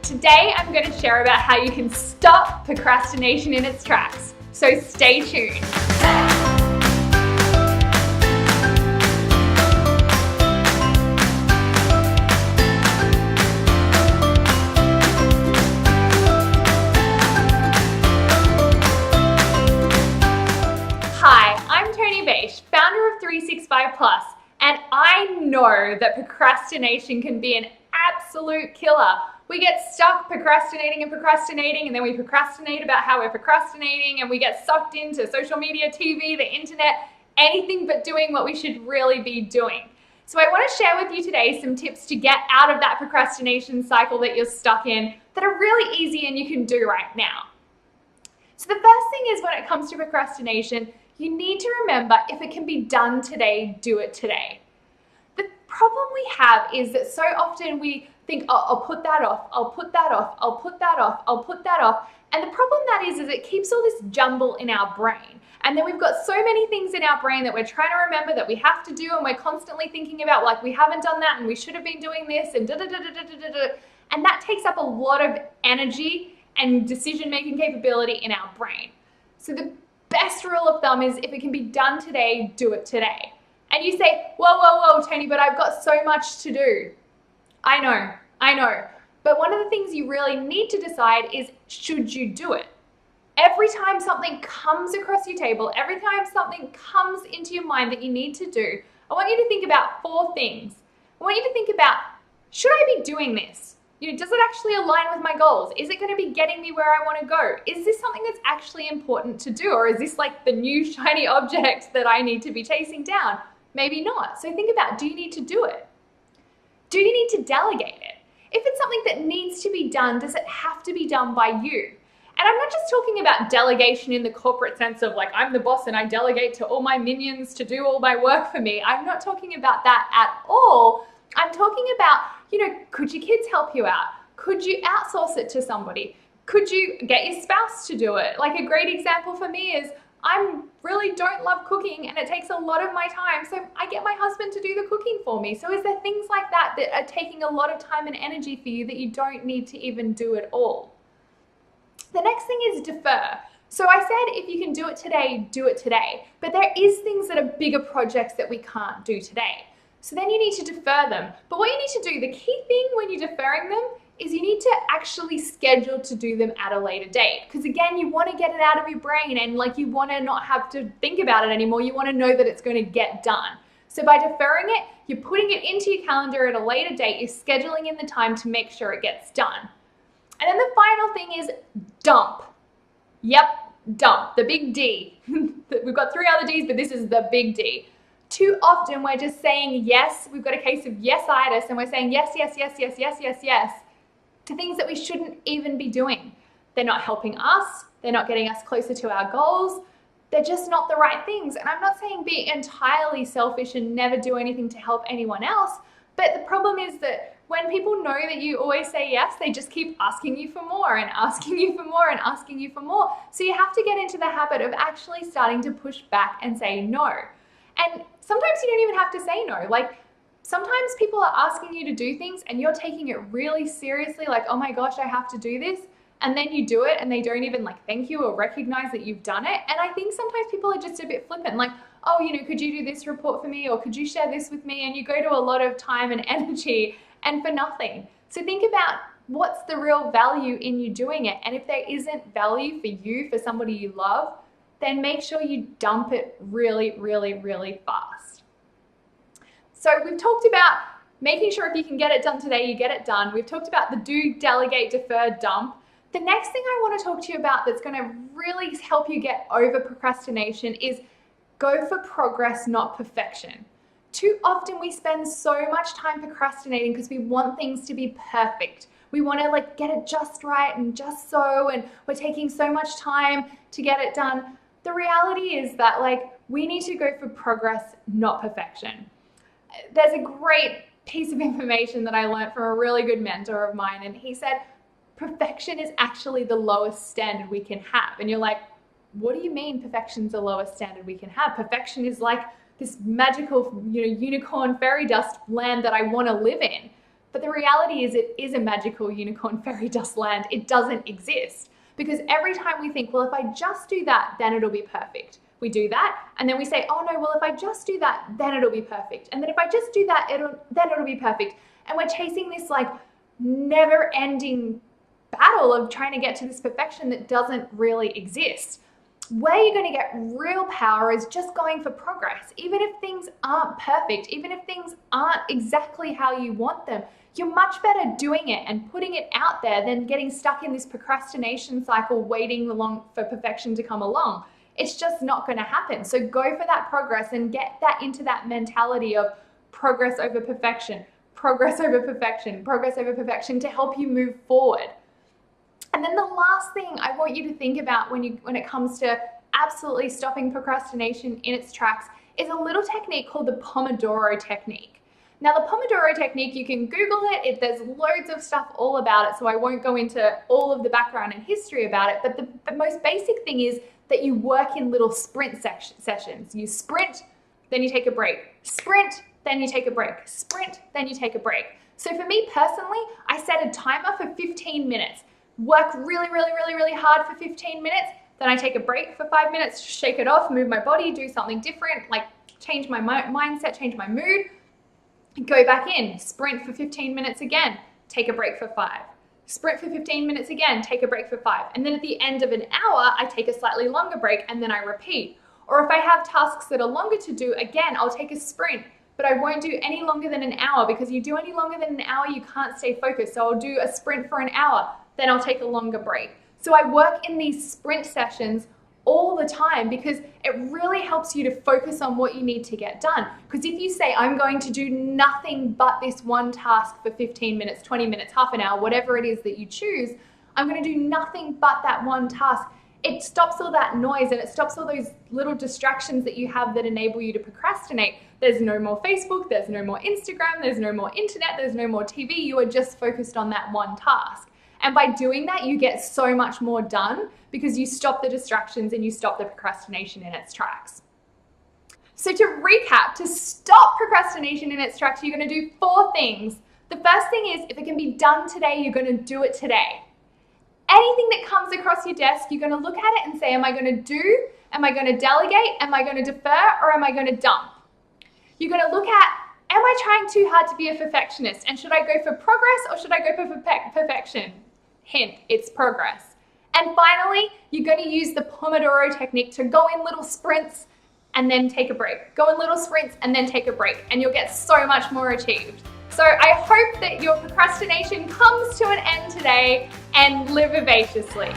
Today I'm going to share about how you can stop procrastination in its tracks. So stay tuned. Hi, I'm Tony Baish, founder of 365 Plus, and I know that procrastination can be an absolute killer. We get stuck procrastinating, and then we procrastinate about how we're procrastinating, and we get sucked into social media, TV, the internet, anything but doing what we should really be doing. So I want to share with you today some tips to get out of that procrastination cycle that you're stuck in that are really easy and you can do right now. So the first thing is, when it comes to procrastination, you need to remember, if it can be done today, do it today. The problem we have is that so often we think, oh, I'll put that off, I'll put that off, I'll put that off, I'll put that off. And the problem that is it keeps all this jumble in our brain. And then we've got so many things in our brain that we're trying to remember that we have to do, and we're constantly thinking about, like, we haven't done that and we should have been doing this and da-da-da-da-da-da-da. And that takes up a lot of energy and decision-making capability in our brain. So the best rule of thumb is, if it can be done today, do it today. And you say, whoa, Tony, but I've got so much to do. I know. But one of the things you really need to decide is, should you do it? Every time something comes across your table, every time something comes into your mind that you need to do, I want you to think about 4 things. I want you to think about, should I be doing this? Does it actually align with my goals? Is it going to be getting me where I want to go? Is this something that's actually important to do? Or is this like the new shiny object that I need to be chasing down? Maybe not. So think about, do you need to do it? Do you need to delegate it? If it's something that needs to be done, does it have to be done by you? And I'm not just talking about delegation in the corporate sense of, like, I'm the boss and I delegate to all my minions to do all my work for me. I'm not talking about that at all. I'm talking about, could your kids help you out? Could you outsource it to somebody? Could you get your spouse to do it? Like, a great example for me is, I really don't love cooking and it takes a lot of my time, so I get my husband to do the cooking for me. So is there things like that that are taking a lot of time and energy for you that you don't need to even do at all? The next thing is defer. So I said, if you can do it today, do it today. But there is things that are bigger projects that we can't do today. So then you need to defer them. But what you need to do, the key thing when you're deferring them, is you need to actually schedule to do them at a later date. Because again, you want to get it out of your brain, and you want to not have to think about it anymore. You want to know that it's going to get done. So by deferring it, you're putting it into your calendar at a later date. You're scheduling in the time to make sure it gets done. And then the final thing is dump. Yep, dump, the big D. We've got 3 other Ds, but this is the big D. Too often we're just saying yes. We've got a case of yes-itis, and we're saying yes to things that we shouldn't even be doing. They're not helping us. They're not getting us closer to our goals. They're just not the right things. And I'm not saying be entirely selfish and never do anything to help anyone else. But the problem is that when people know that you always say yes, they just keep asking you for more and asking you for more and asking you for more. So you have to get into the habit of actually starting to push back and say no. And sometimes you don't even have to say no. Sometimes people are asking you to do things and you're taking it really seriously, like, oh my gosh, I have to do this. And then you do it and they don't even thank you or recognize that you've done it. And I think sometimes people are just a bit flippant, like, oh, could you do this report for me? Or could you share this with me? And you go to a lot of time and energy and for nothing. So think about, what's the real value in you doing it? And if there isn't value for you, for somebody you love, then make sure you dump it really, really, really fast. So we've talked about making sure if you can get it done today, you get it done. We've talked about the do, delegate, defer, dump. The next thing I want to talk to you about that's going to really help you get over procrastination is go for progress, not perfection. Too often we spend so much time procrastinating because we want things to be perfect. We want to get it just right and just so, and we're taking so much time to get it done. The reality is that we need to go for progress, not perfection. There's a great piece of information that I learned from a really good mentor of mine, and he said, perfection is actually the lowest standard we can have. And you're like, what do you mean perfection's the lowest standard we can have? Perfection is like this magical, unicorn fairy dust land that I want to live in. But the reality is it is a magical unicorn fairy dust land. It doesn't exist. Because every time we think, well, if I just do that, then it'll be perfect. We do that, and then we say, oh no, well, if I just do that, then it'll be perfect. And then if I just do that, then it'll be perfect. And we're chasing this like never-ending battle of trying to get to this perfection that doesn't really exist. Where you're going to get real power is just going for progress. Even if things aren't perfect, even if things aren't exactly how you want them, you're much better doing it and putting it out there than getting stuck in this procrastination cycle waiting for perfection to come along. It's just not going to happen. So go for that progress and get that into that mentality of progress over perfection, progress over perfection, progress over perfection to help you move forward. And then the last thing I want you to think about when it comes to absolutely stopping procrastination in its tracks is a little technique called the Pomodoro technique. Now, the Pomodoro technique, you can Google it. There's loads of stuff all about it, so I won't go into all of the background and history about it. But the most basic thing is that you work in little sprint sessions. You sprint, then you take a break. Sprint, then you take a break. Sprint, then you take a break. So for me personally, I set a timer for 15 minutes. Work really, really, really, really hard for 15 minutes. Then I take a break for 5 minutes, shake it off, move my body, do something different, like change my mindset, change my mood. Go back in, sprint for 15 minutes again, take a break for 5. Sprint for 15 minutes again, take a break for 5. And then at the end of an hour, I take a slightly longer break and then I repeat. Or if I have tasks that are longer to do, again, I'll take a sprint, but I won't do any longer than an hour because you do any longer than an hour, you can't stay focused. So I'll do a sprint for an hour, then I'll take a longer break. So I work in these sprint sessions all the time because it really helps you to focus on what you need to get done. Because if you say, I'm going to do nothing but this one task for 15 minutes, 20 minutes, half an hour, whatever it is that you choose, I'm going to do nothing but that one task. It stops all that noise and it stops all those little distractions that you have that enable you to procrastinate. There's no more Facebook, there's no more Instagram, there's no more internet, there's no more TV. You are just focused on that one task. And by doing that, you get so much more done because you stop the distractions and you stop the procrastination in its tracks. So to recap, to stop procrastination in its tracks, you're going to do 4 things. The first thing is, if it can be done today, you're going to do it today. Anything that comes across your desk, you're going to look at it and say, am I going to do? Am I going to delegate? Am I going to defer? Or am I going to dump? You're going to look at, am I trying too hard to be a perfectionist? And should I go for progress or should I go for perfection? Hint, it's progress. And finally, you're going to use the Pomodoro technique to go in little sprints and then take a break. Go in little sprints and then take a break, and you'll get so much more achieved. So I hope that your procrastination comes to an end today and live vivaciously.